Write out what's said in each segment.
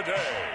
day.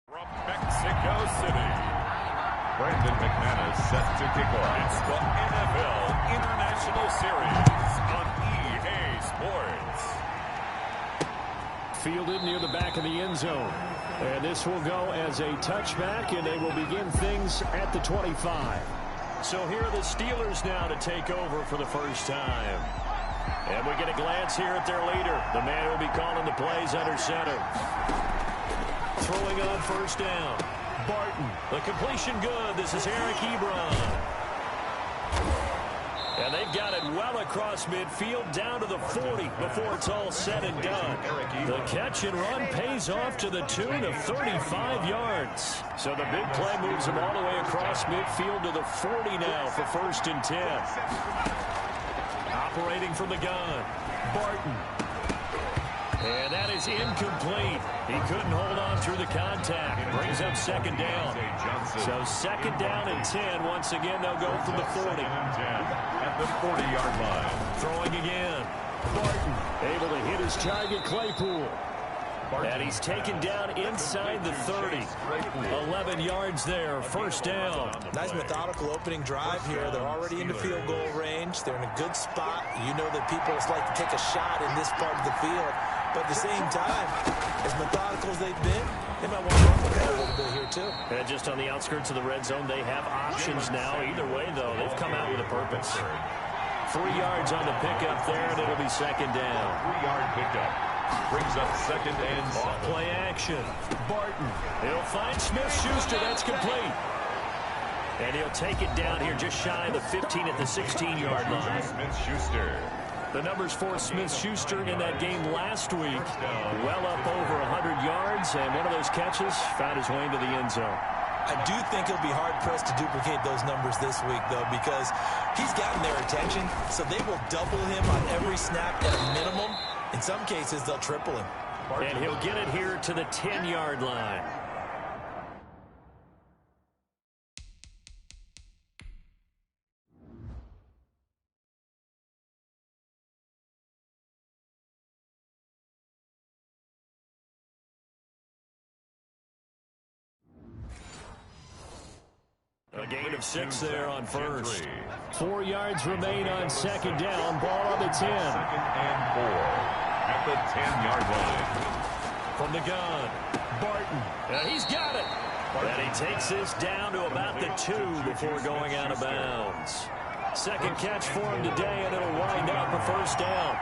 From Mexico City, Brandon McManus set to kick off. It's the NFL International Series on EA Sports. Fielded near the back of the end zone. And this will go as a touchback, and they will begin things at the 25. So here are the Steelers now to take over for the first time. And we get a glance here at their leader, the man who will be calling the plays under center. Throwing on first down. Barton. The completion good. This is Eric Ebron. And they've got it well across midfield down to the 40 before it's all said and done. The catch and run pays off to the tune of 35 yards. So the big play moves them all the way across midfield to the 40 now for 1st and 10. Operating from the gun. Barton. And that is incomplete. He couldn't hold on through the contact. Brings up 2nd down. So 2nd down and 10. Once again, they'll go from the 40. At the 40-yard line. Throwing again. Barton able to hit his target, Claypool. And he's taken down inside the 30. 11 yards there, 1st down. Nice methodical opening drive here. They're already into field goal range. They're in a good spot. You know that people just like to take a shot in this part of the field. But at the same time, as methodical as they've been, they might want to run with that a little bit here too. And just on the outskirts of the red zone, they have options now. Either way, though, they've come out with a purpose. 3 yards on the pickup there, and it'll be 2nd down. 3-yard pickup. Brings up 2nd and 7. Play action. Barton. He'll find Smith-Schuster. That's complete. And he'll take it down here just shy of the 15 at the 16-yard line. Smith-Schuster. The numbers for Smith-Schuster in that game last week. Well up over 100 yards, and one of those catches found his way into the end zone. I do think he'll be hard-pressed to duplicate those numbers this week, though, because he's gotten their attention, so they will double him on every snap at a minimum. In some cases, they'll triple him. And he'll get it here to the 10-yard line. A gain of 6 there on 1st. 4 yards remain on 2nd down. Ball on the 10. 2nd and 4 at the 10-yard line. From the gun, Barton. He's got it. And he takes this down to about the 2 before going out of bounds. Second catch for him today, and it'll wind up a first down.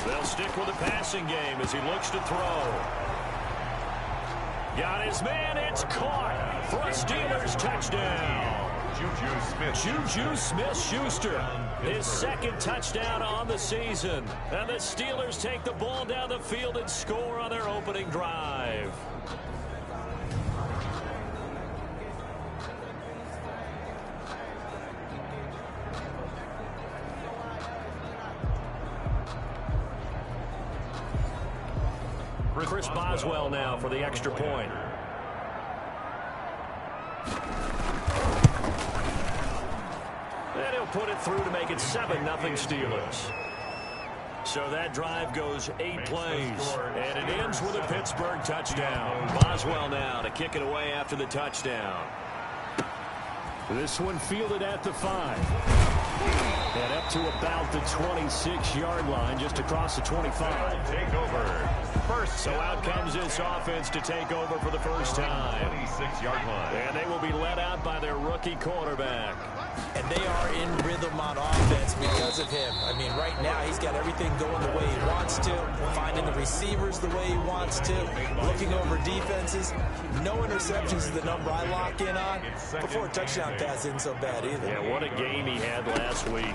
They'll stick with the passing game as he looks to throw. Got his man. It's caught for a Steelers touchdown. Juju Smith-Schuster, his second touchdown on the season. And the Steelers take the ball down the field and score on their opening drive. Chris Boswell now for the extra point. And he'll put it through to make it 7-0 Steelers. So that drive goes 8 plays, and it ends with a Pittsburgh touchdown. Boswell now to kick it away after the touchdown. This one fielded at the 5. And up to about the 26-yard line, just across the 25. Take over. So out comes this offense to take over for the first time. 26-yard line. And they will be led out by their rookie quarterback. And they are in rhythm on offense because of him. I mean, right now he's got everything going the way he wants to, finding the receivers the way he wants to, looking over defenses. No interceptions is the number I lock in on. Before a touchdown pass isn't so bad either. Yeah, what a game he had last week.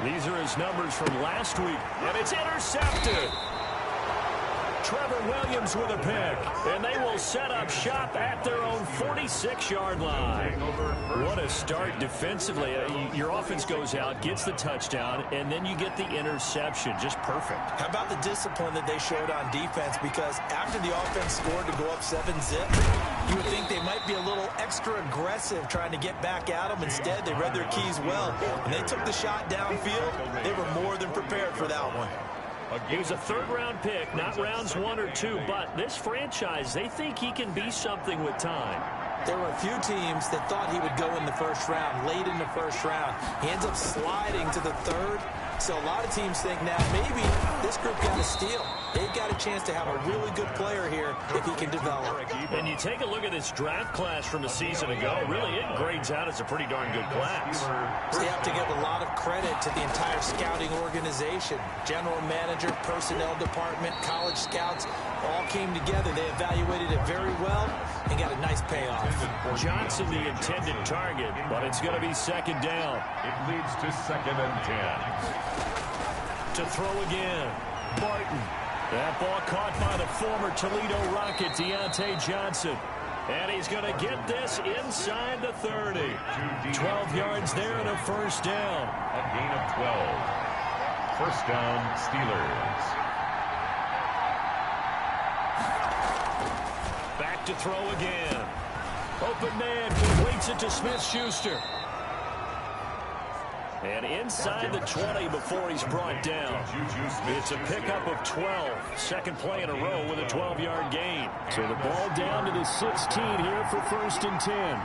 These are his numbers from last week, and it's intercepted. Trevor Williams with a pick, and they will set up shop at their own 46-yard line. What a start defensively. Your offense goes out, gets the touchdown, and then you get the interception. Just perfect. How about the discipline that they showed on defense? Because after the offense scored to go up 7-zip, you would think they might be a little extra aggressive trying to get back at them. Instead, they read their keys well, and they took the shot downfield. They were more than prepared for that one. He was a third-round pick, not rounds 1 or 2, but this franchise, they think he can be something with time. There were a few teams that thought he would go in the first round, late in the first round. He ends up sliding to the third. So a lot of teams think now maybe this group got a steal. They've got a chance to have a really good player here if he can develop. And you take a look at this draft class from a season ago, really it grades out as a pretty darn good class. So you have to give a lot of credit to the entire scouting organization. General manager, personnel department, college scouts all came together. They evaluated it very well and got a nice payoff. Johnson the intended target, but it's going to be second down. It leads to 2nd and 10. To throw again, Barton. That ball caught by the former Toledo Rocket, Deontay Johnson. And he's going to get this inside the 30. 12 yards there and a first down. A gain of 12. First down, Steelers. Back to throw again. Open man completes it to Smith-Schuster. And inside the 20 before he's brought down. It's a pickup of 12. Second play in a row with a 12-yard gain. So the ball down to the 16 here for 1st and 10.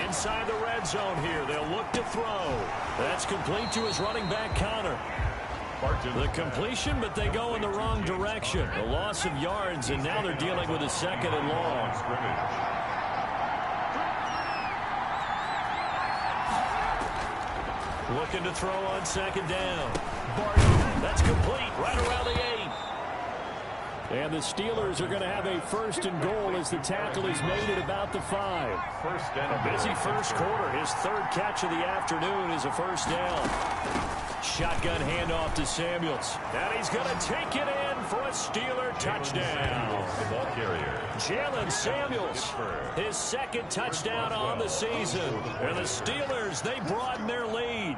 Inside the red zone here. They'll look to throw. That's complete to his running back, Connor. The completion, but they go in the wrong direction. A loss of yards, and now they're dealing with a 2nd and long. Looking to throw on 2nd down. Barton, that's complete, right around the 8. And the Steelers are going to have a 1st and goal as the tackle is made at about the 5. A busy first quarter. His 3rd catch of the afternoon is a first down. Shotgun handoff to Samuels. And he's going to take it in for a Steeler touchdown. The ball carrier, Jalen Samuels, his 2nd touchdown on the season. And the Steelers, they broaden their lead.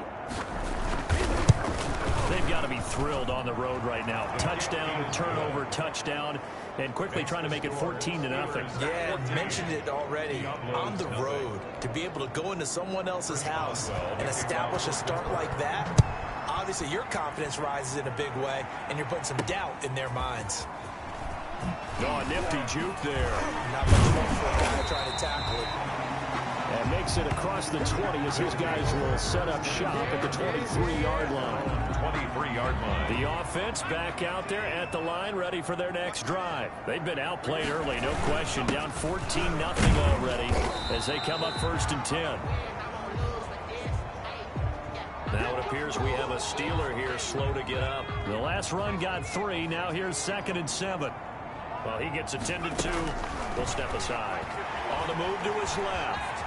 They've got to be thrilled on the road right now. Touchdown, turnover, touchdown, and quickly trying to make it 14-0. Yeah, mentioned it already. On the road, to be able to go into someone else's house and establish a start like that, obviously your confidence rises in a big way, and you're putting some doubt in their minds. Oh, nifty juke there. Not much fun for a guy trying to tackle it. And makes it across the 20 as his guys will set up shop at the 23-yard line. 23-yard line. The offense back out there at the line, ready for their next drive. They've been outplayed early, no question. Down 14-0 already as they come up 1st and 10. Now it appears we have a Steeler here slow to get up. The last run got 3. Now here's 2nd and 7. Well, he gets attended to. We'll step aside. On the move to his left.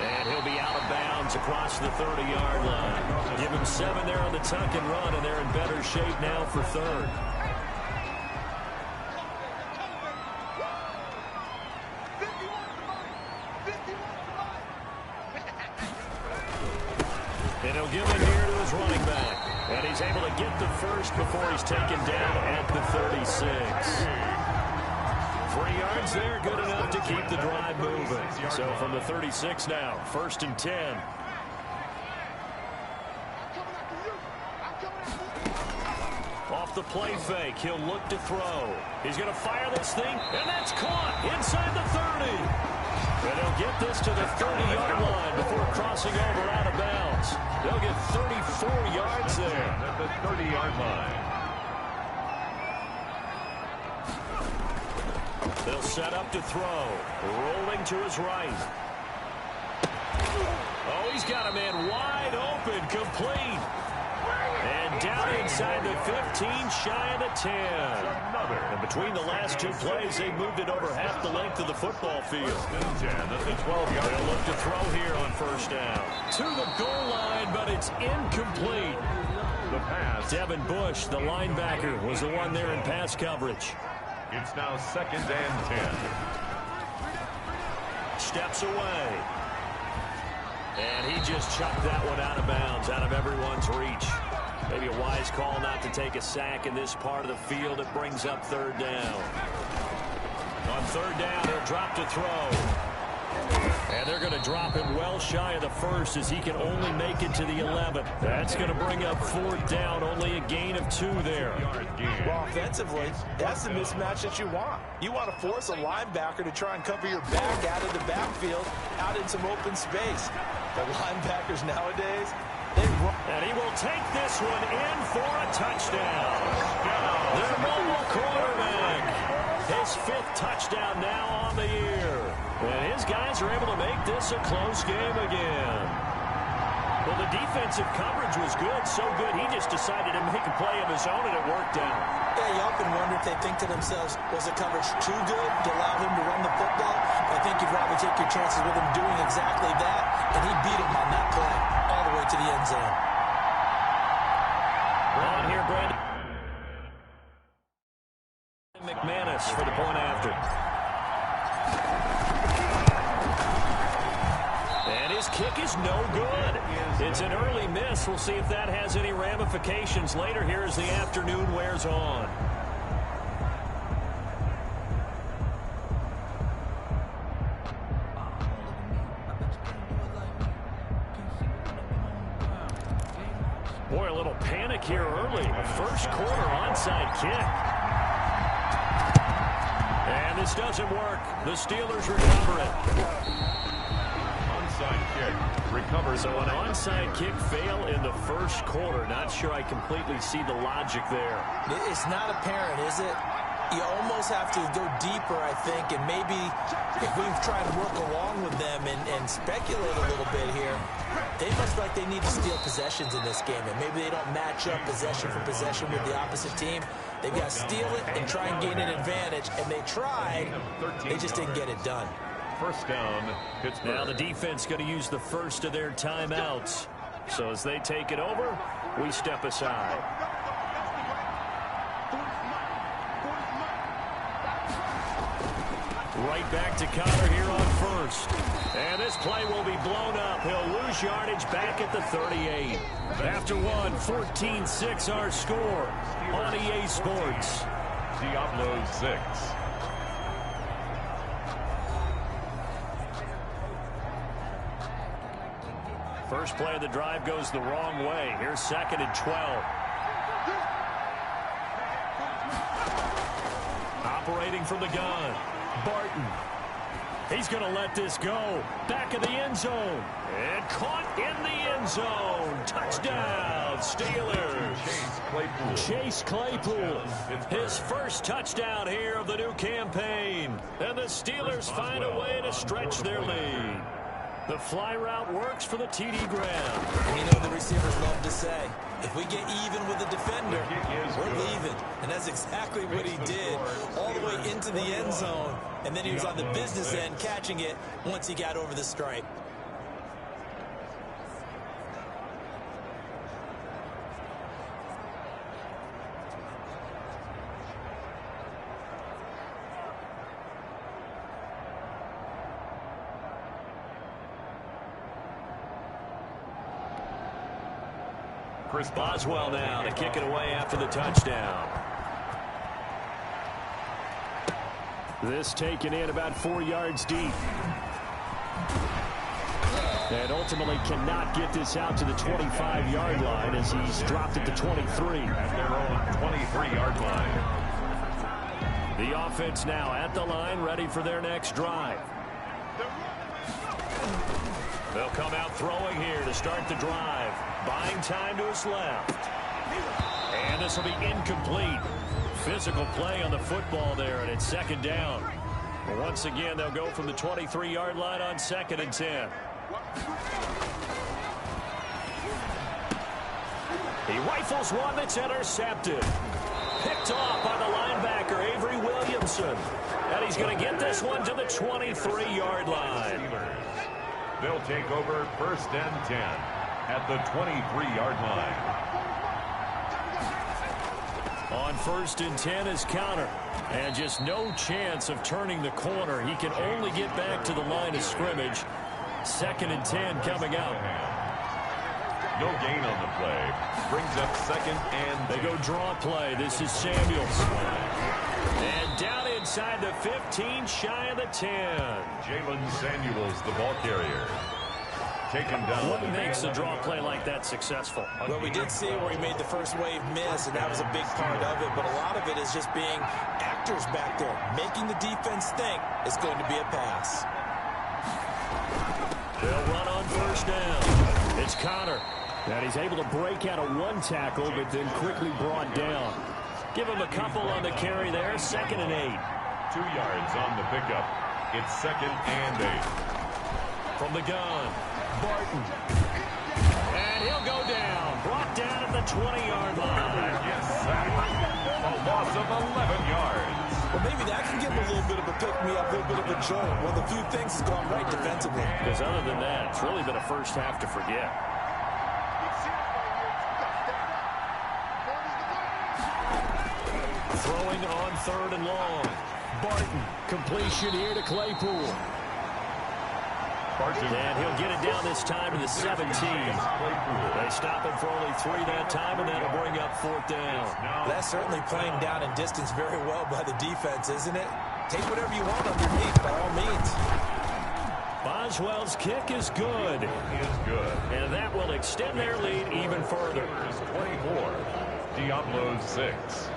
And he'll be out of bounds across the 30-yard line. Give him 7 there on the tuck and run, and they're in better shape now for 3rd. And he'll give it here to his running back. And he's able to get the first before he's taken down at the 36. 3 yards there, good enough to keep the drive moving. So from the 36 now, 1st and 10. Off the play fake, he'll look to throw. He's going to fire this thing, and that's caught inside the 30. And he'll get this to the 30-yard line before crossing over out of bounds. They'll get 34 yards there. At the 30-yard line. They'll set up to throw. Rolling to his right. Oh, he's got a man wide open, complete. And down inside the 15, shy of the 10. And between the last 2 plays, they moved it over half the length of the football field. 10 at the 12-yard. They'll look to throw here on 1st down. To the goal line, but it's incomplete. The pass. Devin Bush, the linebacker, was the one there in pass coverage. It's now 2nd and 10. Steps away. And he just chucked that one out of bounds, out of everyone's reach. Maybe a wise call not to take a sack in this part of the field. It brings up 3rd down. On 3rd down, he'll drop to throw. And they're going to drop him well shy of the 1st as he can only make it to the 11th. That's going to bring up 4th down, only a gain of 2 there. Well, offensively, that's the mismatch that you want. You want to force a linebacker to try and cover your back out of the backfield, out in some open space. The linebackers nowadays, they run. And he will take this one in for a touchdown. Their mobile quarterback. His 5th touchdown now on the year. And his guys are able to make this a close game again. Well, the defensive coverage was good, so good he just decided to make a play of his own, and it worked out. Yeah, you often wonder if they think to themselves, was the coverage too good to allow him to run the football? I think you'd rather take your chances with him doing exactly that, and he beat him on that play all the way to the end zone. On here, Brandon McManus for the point after. And his kick is no good. It's an early miss. We'll see if that has any ramifications later here as the afternoon wears on. Boy, a little panic here early. First quarter onside kick. And this doesn't work. The Steelers recover it. Onside kick. Recovers. So an onside kick fail in the first quarter. Not sure I completely see the logic there. It's not apparent, is it? You almost have to go deeper, I think, and maybe if we've tried to work along with them and speculate a little bit here, they must like they need to steal possessions in this game, and maybe they don't match up possession for possession with the opposite team. They've got to steal it and try and gain an advantage, and they tried. They just didn't get it done. First down, Pittsburgh. Now the defense going to use the first of their timeouts. So as they take it over, we step aside. Right back to Connor here on first. And this play will be blown up. He'll lose yardage back at the 38. After one, 14-6 our score on EA Sports. Diablo 6. First play of the drive goes the wrong way. Here's 2nd and 12. Operating from the gun, Barton. He's going to let this go. Back of the end zone. And caught in the end zone. Touchdown, Steelers. Chase Claypool. His first touchdown here of the new campaign. And the Steelers find a way to stretch their lead. The fly route works for the TD Graham. You know the receivers love to say, if we get even with the defender, we're leaving. And that's exactly what he did all the way into the end zone. And then he was on the business end catching it once he got over the stripe. Chris Boswell now to kick it away after the touchdown. This taken in about 4 yards deep. And ultimately cannot get this out to the 25-yard line as he's dropped it to 23. At their own 23-yard line. The offense now at the line, ready for their next drive. They'll come out throwing here to start the drive. Buying time to his left. And this will be incomplete. Physical play on the football there, and it's second down. Once again, they'll go from the 23-yard line on 2nd and 10. He rifles one that's intercepted. Picked off by the linebacker, Avery Williamson. And he's going to get this one to the 23-yard line. They'll take over 1st and 10 at the 23-yard line. On 1st and 10 is counter. And just no chance of turning the corner. He can only get back to the line of scrimmage. 2nd and 10 coming out. No gain on the play. Brings up 2nd and 10. They go draw play. This is Samuels. And down inside the 15, shy of the 10. Jalen Samuels, the ball carrier. Taken down. What makes a draw play like that successful? Well, we did see where he made the first wave miss, and that was a big part of it. But a lot of it is just being actors back there, making the defense think it's going to be a pass. They'll run on 1st down. It's Connor. And he's able to break out of one tackle, but then quickly brought down. Give him a couple on the carry there. 2nd and 8. 2 yards on the pickup. It's 2nd and 8. From the gun, Barton. And he'll go down. Brought down at the 20-yard line. Yes, a loss of 11 yards. Well, maybe that can give him a little bit of a pick-me-up, a little bit of a jolt. One of the few things has gone right defensively. Because other than that, it's really been a first half to forget. Throwing on 3rd and long. Barton, completion here to Claypool. And he'll get it down this time to the 17. They stop him for only 3 that time, and that'll bring up 4th down. That's certainly playing down in distance very well by the defense, isn't it? Take whatever you want underneath, by all means. Boswell's kick is good. And that will extend their lead even further. 24, Diablo 6.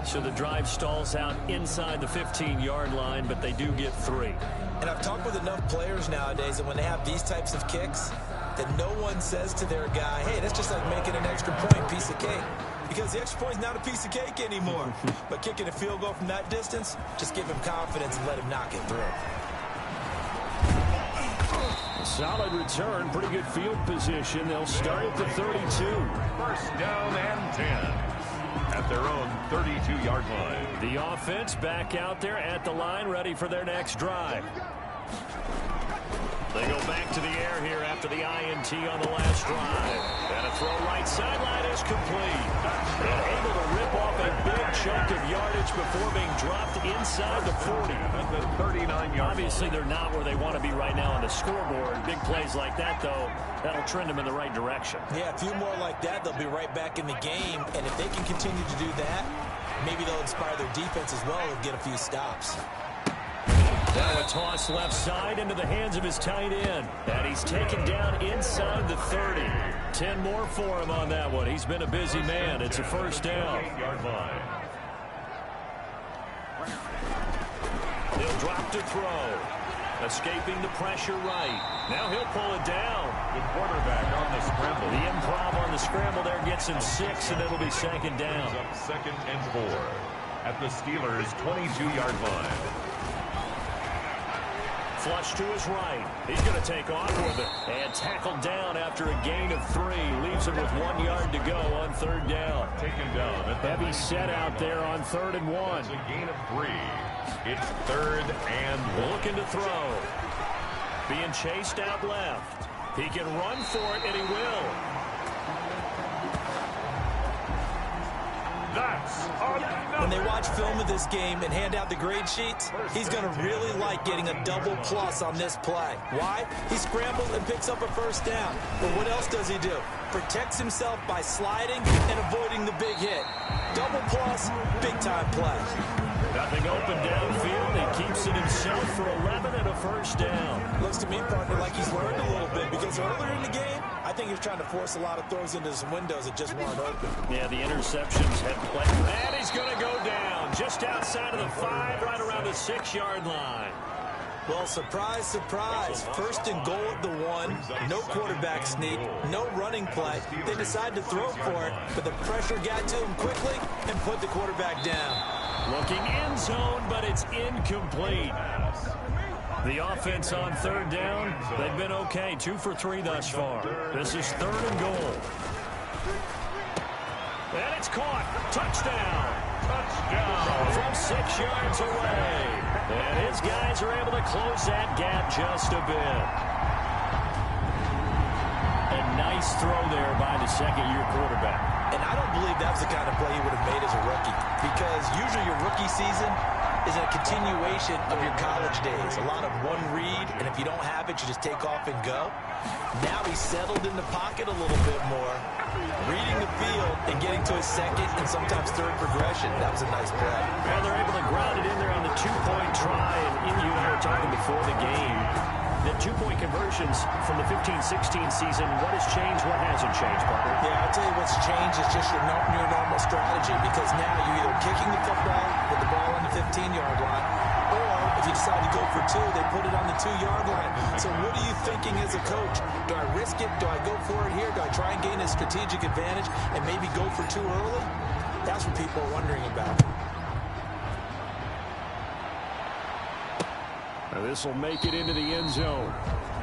So the drive stalls out inside the 15-yard line, but they do get 3. And I've talked with enough players nowadays that when they have these types of kicks, that no one says to their guy, hey, that's just like making an extra point, piece of cake. Because the extra point is not a piece of cake anymore. But kicking a field goal from that distance, just give him confidence and let him knock it through. Solid return, pretty good field position. They'll start at the 32. 1st down and 10. At their own 32-yard line. The offense back out there at the line, ready for their next drive. They go back to the air here after the INT on the last drive. And a throw right sideline is complete. And able to rip off a big chunk of yardage before being dropped inside the 40. At the 39-yard. Obviously, they're not where they want to be right now on the scoreboard. Big plays like that, though, that'll trend them in the right direction. Yeah, a few more like that, they'll be right back in the game. And if they can continue to do that, maybe they'll inspire their defense as well and get a few stops. Now a toss left side into the hands of his tight end. And he's taken down inside the 30. 10 more for him on that one. He's been a busy man. It's a 1st down. 8-yard line. to throw. Escaping the pressure right. Now he'll pull it down. The quarterback on the scramble. The improv on the scramble there gets him 6, and it'll be second down. Up 2nd and 4 at the Steelers' 22-yard line. Flush to his right. He's going to take off with it. And tackled down after a gain of 3. Leaves him with 1 yard to go on 3rd down. Taken down. Heavy set out there on 3rd and 1. It's a gain of 3. It's 3rd and 1. Looking to throw. Being chased out left. He can run for it, and he will. When they watch film of this game and hand out the grade sheets, he's going to really like getting a double plus on this play. Why? He scrambles and picks up a 1st down. But what else does he do? Protects himself by sliding and avoiding the big hit. Double plus, big-time play. Nothing open downfield. He keeps it himself for 11 and a 1st down. Looks to me, partner, like he's learned a little bit because earlier in the game, I think he was trying to force a lot of throws into some windows that just weren't open. Yeah, the interceptions had played. And he's going to go down just outside of the 5, right around the 6-yard line. Well, surprise, surprise. 1st and goal at the 1. No quarterback sneak. No running play. They decide to throw for it, but the pressure got to him quickly and put the quarterback down. Looking end zone, but it's incomplete. The offense on 3rd down, they've been okay. 2 for 3 thus far. This is 3rd and goal. And it's caught. Touchdown. Touchdown. From 6 yards away. And his guys are able to close that gap just a bit. A nice throw there by the 2nd-year quarterback. And I don't believe that was the kind of play he would have made as a rookie, because usually your rookie season is a continuation of your college days. A lot of one read, and if you don't have it, you just take off and go. Now he's settled in the pocket a little bit more, reading the field and getting to his 2nd and sometimes 3rd progression. That was a nice play. And they're able to ground it in there on the 2-point try, and you and I were talking before the game. The 2-point conversions from the 15-16 season, what has changed, what hasn't changed, partner? Yeah, I'll tell you what's changed is just your normal strategy, because now you're either kicking the football with the ball on the 15-yard line, or if you decide to go for 2, they put it on the 2-yard line. So what are you thinking as a coach? Do I risk it? Do I go for it here? Do I try and gain a strategic advantage and maybe go for 2 early? That's what people are wondering about. This will make it into the end zone.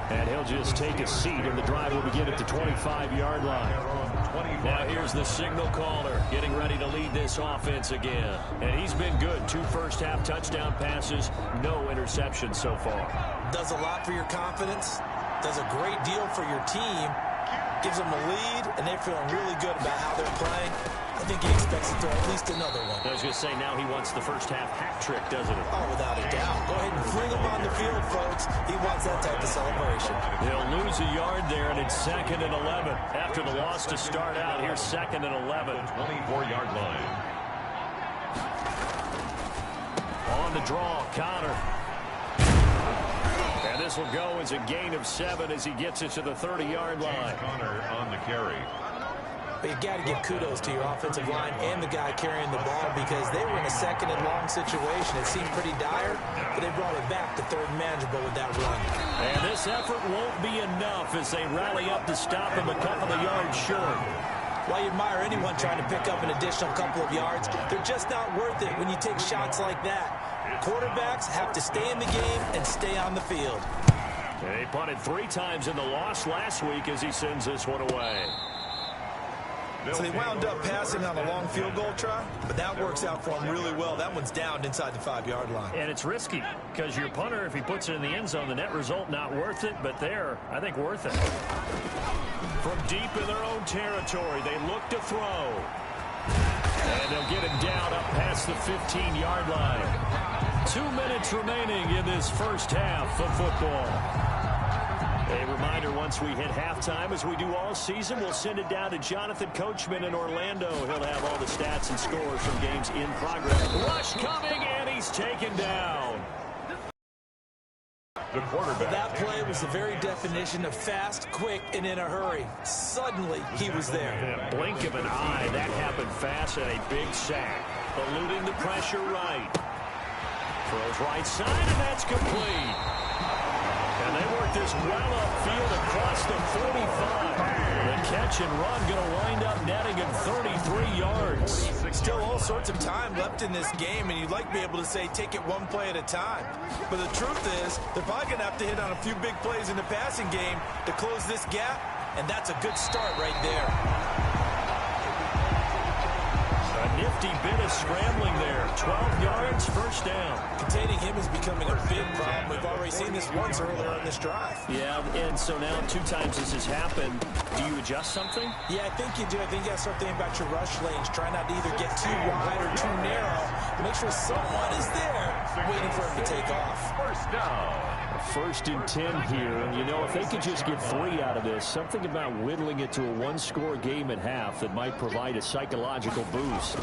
And he'll just take a seat, and the drive will begin at the 25-yard line. Now here's the signal caller getting ready to lead this offense again. And he's been good. 2 first-half touchdown passes, no interceptions so far. Does a lot for your confidence. Does a great deal for your team. Gives them a lead, and they're feeling really good about how they're playing. I think he expects to throw at least another one. I was going to say, now he wants the first-half hat trick, doesn't he? Oh, without a doubt. Go ahead and fling him on the field, folks. He wants that type of celebration. They'll lose a yard there, and it's 2nd and 11. After the loss to start out, here's 2nd and 11. 24-yard line. On the draw, Connor. And this will go as a gain of 7 as he gets it to the 30-yard line. Connor on the carry. But you've got to give kudos to your offensive line and the guy carrying the ball, because they were in a 2nd and long situation. It seemed pretty dire, but they brought it back to 3rd and manageable with that run. And this effort won't be enough as they rally up to stop him a couple of yards short. While you admire anyone trying to pick up an additional couple of yards, they're just not worth it when you take shots like that. Quarterbacks have to stay in the game and stay on the field. And he punted 3 times in the loss last week as he sends this one away. So they wound up passing on a long field goal try, but that works out for them really well. That one's down inside the 5-yard line. And it's risky because your punter, if he puts it in the end zone, the net result not worth it, but there, I think worth it. From deep in their own territory, they look to throw. And they'll get him down up past the 15-yard line. 2 minutes remaining in this first half of football. A reminder, once we hit halftime, as we do all season, we'll send it down to Jonathan Coachman in Orlando. He'll have all the stats and scores from games in progress. Rush coming, and he's taken down. The quarterback. That play was the very definition of fast, quick, and in a hurry. Suddenly, he was there. In a blink of an eye, that happened fast, and a big sack. Eluding the pressure right. Throws right side, and that's complete. And they work this well upfield across the 45. The catch and run going to wind up netting at 33 yards. Still all sorts of time left in this game, and you'd like to be able to say take it one play at a time. But the truth is, they're probably going to have to hit on a few big plays in the passing game to close this gap, and that's a good start right there. A nifty bit of scrambling there. 12 yards, first down. Containing him is becoming a big problem. We've already seen this once earlier on this drive. Yeah, and so now 2 times this has happened. Do you adjust something? Yeah, I think you do. I think you got to start thinking about your rush lanes. Try not to either get too wide or too narrow. Make sure someone is there waiting for him to take off. First down. First and 10 here, and you know, if they could just get 3 out of this, something about whittling it to a one-score game at half that might provide a psychological boost.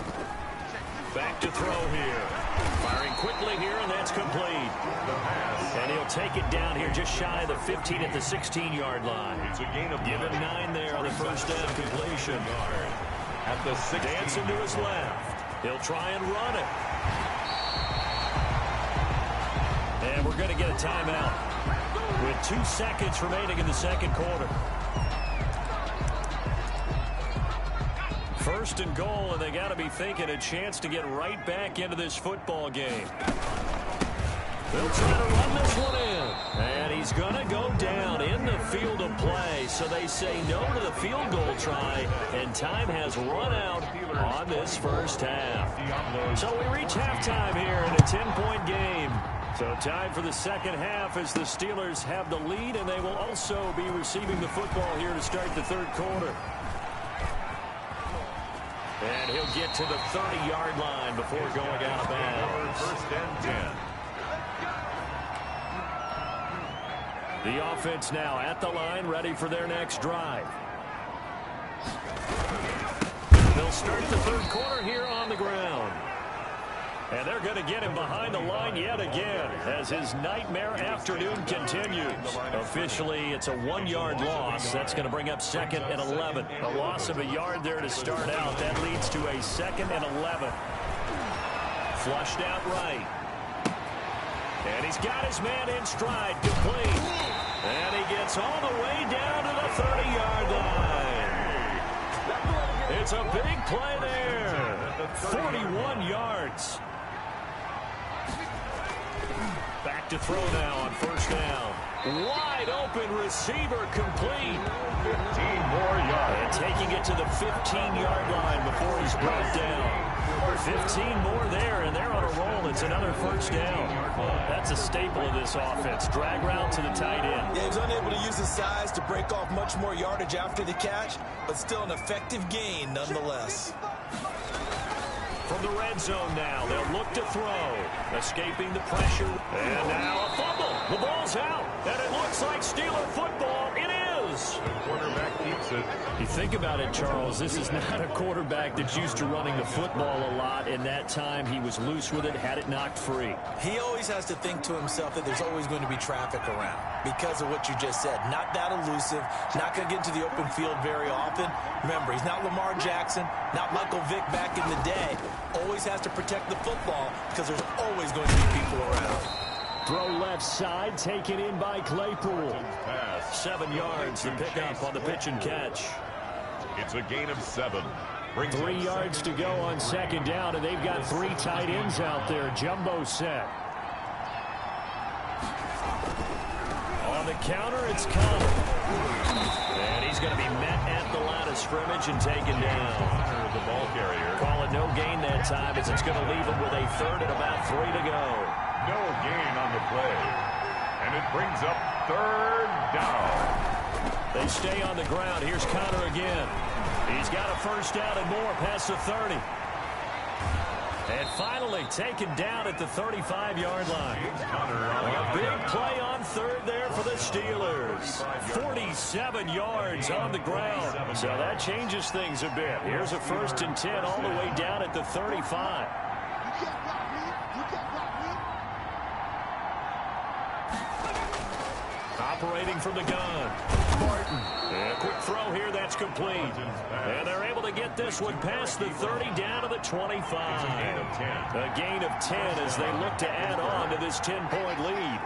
Back to throw here. Firing quickly here, and that's complete. And he'll take it down here just shy of the 15 at the 16-yard line. It's a gain of Give him 9 there on the first down completion. At the 16. Dancing to his left. He'll try and run it. And we're going to get a timeout with 2 seconds remaining in the second quarter. First and goal, and they got to be thinking a chance to get right back into this football game. They'll try to run this one in. And he's going to go down in the field of play. So they say no to the field goal try, and time has run out on this first half. So we reach halftime here in a 10-point game. So time for the second half as the Steelers have the lead, and they will also be receiving the football here to start the third quarter. And he'll get to the 30-yard line before going out of bounds. First and 10. The offense now at the line, ready for their next drive. They'll start the third quarter here on the ground. And they're going to get him behind the line yet again as his nightmare afternoon continues. Officially, it's a 1-yard loss. That's going to bring up second and 11. A loss of a yard there to start out. That leads to a second and 11. Flushed out right. And he's got his man in stride, complete. And he gets all the way down to the 30-yard line. It's a big play there. 41 yards. Back to throw now on first down. Wide open receiver, complete. 15 more yards. And taking it to the 15-yard line before he's brought down. 15 more there, and they're on a roll. It's another first down. That's a staple of this offense. Drag route to the tight end. Yeah, he was unable to use his size to break off much more yardage after the catch, but still an effective gain nonetheless. From the red zone now, they'll look to throw. Escaping the pressure. And now a fumble. The ball's out. And it looks like Steeler football. It is. The quarterback keeps it. You think about it, Charles, this is not a quarterback that's used to running the football a lot. In that time, he was loose with it, had it knocked free. He always has to think to himself that there's always going to be traffic around because of what you just said. Not that elusive, not going to get into the open field very often. Remember, he's not Lamar Jackson, not Michael Vick back in the day. Always has to protect the football because there's always going to be people around. Throw left side, taken in by Claypool. 7 yards to pick up on the pitch and catch. It's a gain of 7. 3 yards to go on second down, and they've got 3 tight ends out there. Jumbo set. On the counter, it's coming. And he's going to be met at the line of scrimmage and taken down. The ball carrier. Call it no gain that time as it's going to leave him with a third and about 3 to go. No gain on the play. And it brings up third down. They stay on the ground. Here's Connor again. He's got a first down and more past the 30. And finally taken down at the 35-yard line. A big play on third there for the Steelers. 47 yards on the ground. So that changes things a bit. Here's a first and 10 all the way down at the 35. operating from the gun. Martin. And a quick throw here. That's complete. And they're able to get this one past the 30 down to the 25. A gain of 10 as they look to add on to this 10-point lead.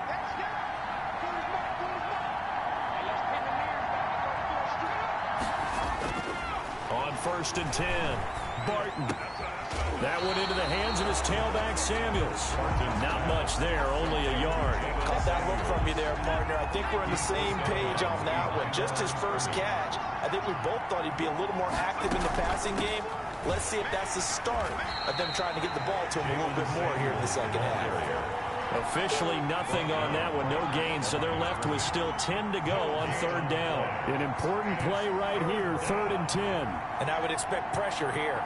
On 1st and 10, Barton. That went into the hands of his tailback, Samuels. Not much there, only a yard. Caught that look from you there, partner. I think we're on the same page on that one. Just his first catch. I think we both thought he'd be a little more active in the passing game. Let's see if that's the start of them trying to get the ball to him a little bit more here in the second half. Officially nothing on that one, no gain, so they're left with still 10 to go on 3rd down. An important play right here, 3rd and 10. And I would expect pressure here.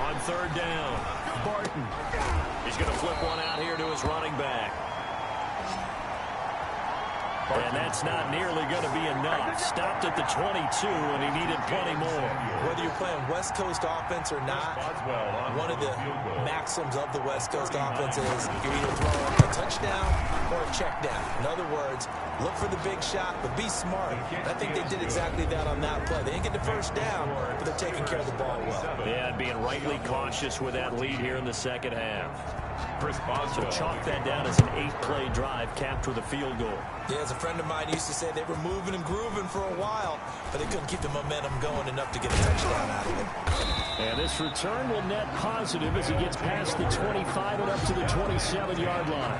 On 3rd down, Barton. He's going to flip one out here to his running back. And that's not nearly going to be enough. Stopped at the 22, and he needed plenty more. Whether you're playing West Coast offense or not, one of the maxims of the West Coast offense is you're either throwing a touchdown or a check down. In other words, look for the big shot, but be smart. And I think they did exactly that on that play. They didn't get the first down, but they're taking care of the ball well. Yeah, being rightly cautious with that lead here in the second half. So chalk that down as an 8-play drive capped with a field goal. Yeah, as a friend of mine used to say, they were moving and grooving for a while, but they couldn't keep the momentum going enough to get a touchdown out of it. And this return will net positive as he gets past the 25 and up to the 27-yard line.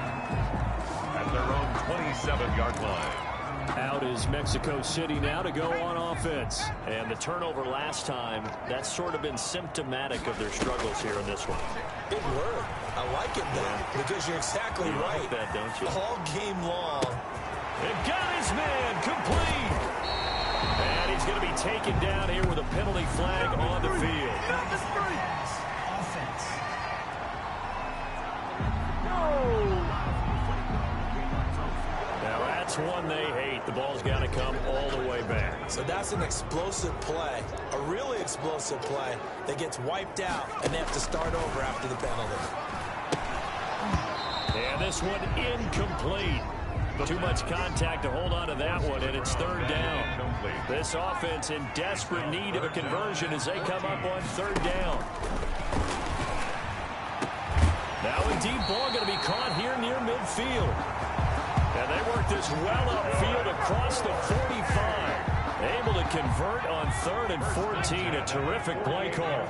At their own 27-yard line. Out is Mexico City now to go on offense. And the turnover last time, that's sort of been symptomatic of their struggles here in this one. Good word. I like it, though, because you're exactly right. Like that, don't you? All game long. And got his man complete. And he's going to be taken down here with a penalty flag on the field. Offense. Now that's one they hate. The ball's got to come all the way back. So that's an explosive play, a really explosive play that gets wiped out, and they have to start over after the penalty. And this one incomplete. Too much contact to hold on to that one, and it's 3rd down. This offense in desperate need of a conversion as they come up on 3rd down. Now a deep ball going to be caught here near midfield. And they work this well upfield across the 45. Able to convert on 3rd and 14. A terrific play call.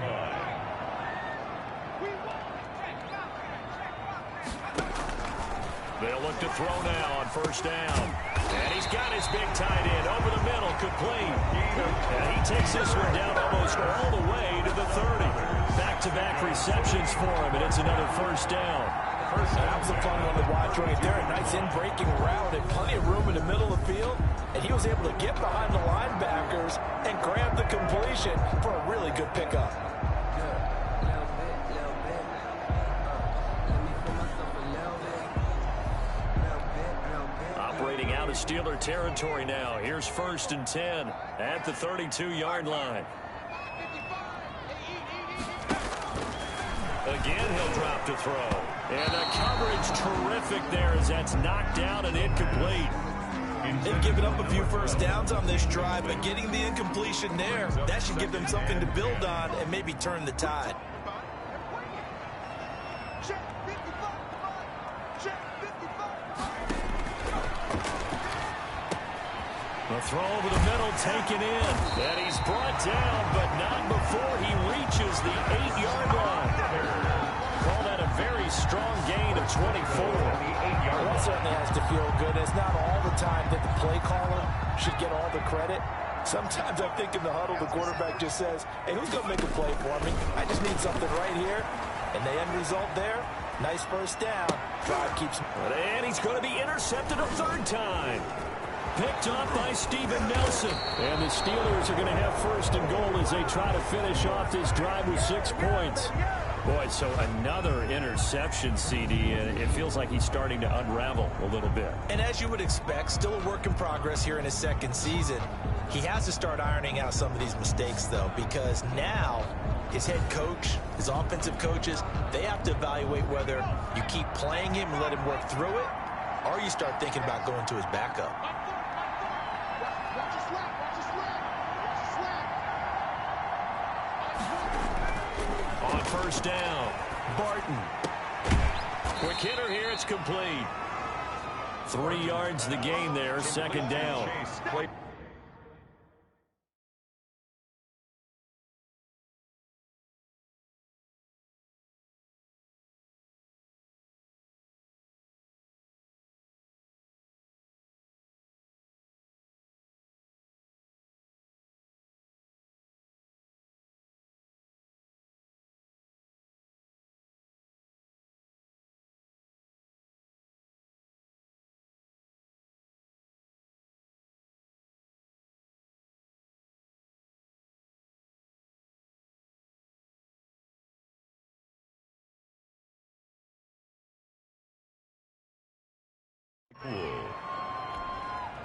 They'll look to throw now on 1st down. And he's got his big tight end over the middle, complete. And he takes this one down almost all the way to the 30. Back-to-back receptions for him, and it's another 1st down. That was a fun one to watch right there. A nice in-breaking route and plenty of room in the middle of the field. And he was able to get behind the linebackers and grab the completion for a really good pickup. Operating out of Steeler territory now. Here's 1st and 10 at the 32-yard line. Again, he'll drop to throw. And the coverage terrific there as that's knocked down and incomplete. They've given up a few 1st downs on this drive, but getting the incompletion there, that should give them something to build on and maybe turn the tide. The throw over the middle taken in. And he's brought down, but not before he reaches the 8-yard line. Call that a very strong gain of 24. Well, that certainly has to feel good. It's not all the time that the play caller should get all the credit. Sometimes I think in the huddle, the quarterback just says, hey, who's going to make a play for me? I just need something right here. And the end result there, nice 1st down. Drive keeps. And he's going to be intercepted a 3rd time. Picked off by Steven Nelson. And the Steelers are going to have 1st and goal as they try to finish off this drive with 6 points. Boy, so another interception, CD, and it feels like he's starting to unravel a little bit. And as you would expect, still a work in progress here in his 2nd season. He has to start ironing out some of these mistakes, though, because now his head coach, his offensive coaches, they have to evaluate whether you keep playing him and let him work through it, or you start thinking about going to his backup. On first down, Barton. Quick hitter here, it's complete. 3 yards the gain there, second down.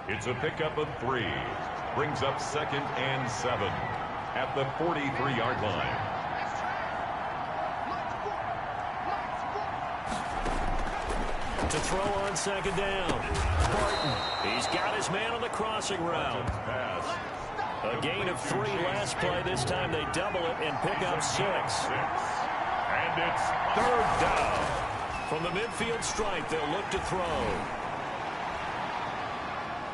It's a pickup of 3. Brings up 2nd and 7 at the 43-yard line. To throw on second down, Barton. He's got his man on the crossing route. A gain of 3 last play. This time they double it and pick up 6. And it's 3rd down. From the midfield stripe, they'll look to throw.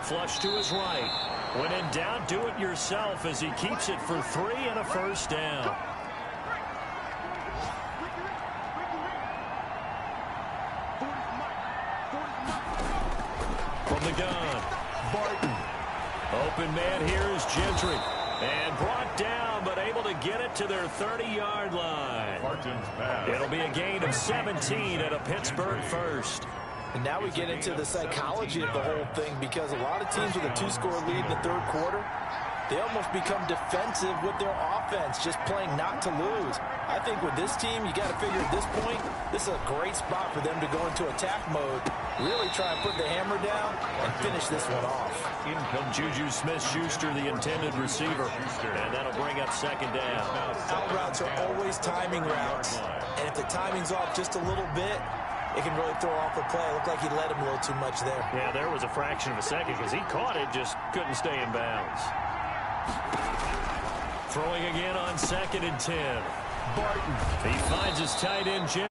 Flush to his right. When in doubt, do it yourself as he keeps it for 3 and a first down. From the gun, Barton. Open man here is Gentry. And brought down, but able to get it to their 30-yard line. It'll be a gain of 17 at a Pittsburgh first. And now we get into the psychology of the whole thing, because a lot of teams with a 2-score lead in the 3rd quarter, they almost become defensive with their offense, just playing not to lose. I think with this team, you got to figure at this point, this is a great spot for them to go into attack mode, really try and put the hammer down and finish this one off. In comes Juju Smith-Schuster, the intended receiver, and that'll bring up second down. Out routes are always timing routes, and if the timing's off just a little bit, it can really throw off a play. It looked like he led him a little too much there. Yeah, there was a fraction of a second because he caught it, just couldn't stay in bounds. Throwing again on 2nd and 10. Barton. He finds his tight end, Jim.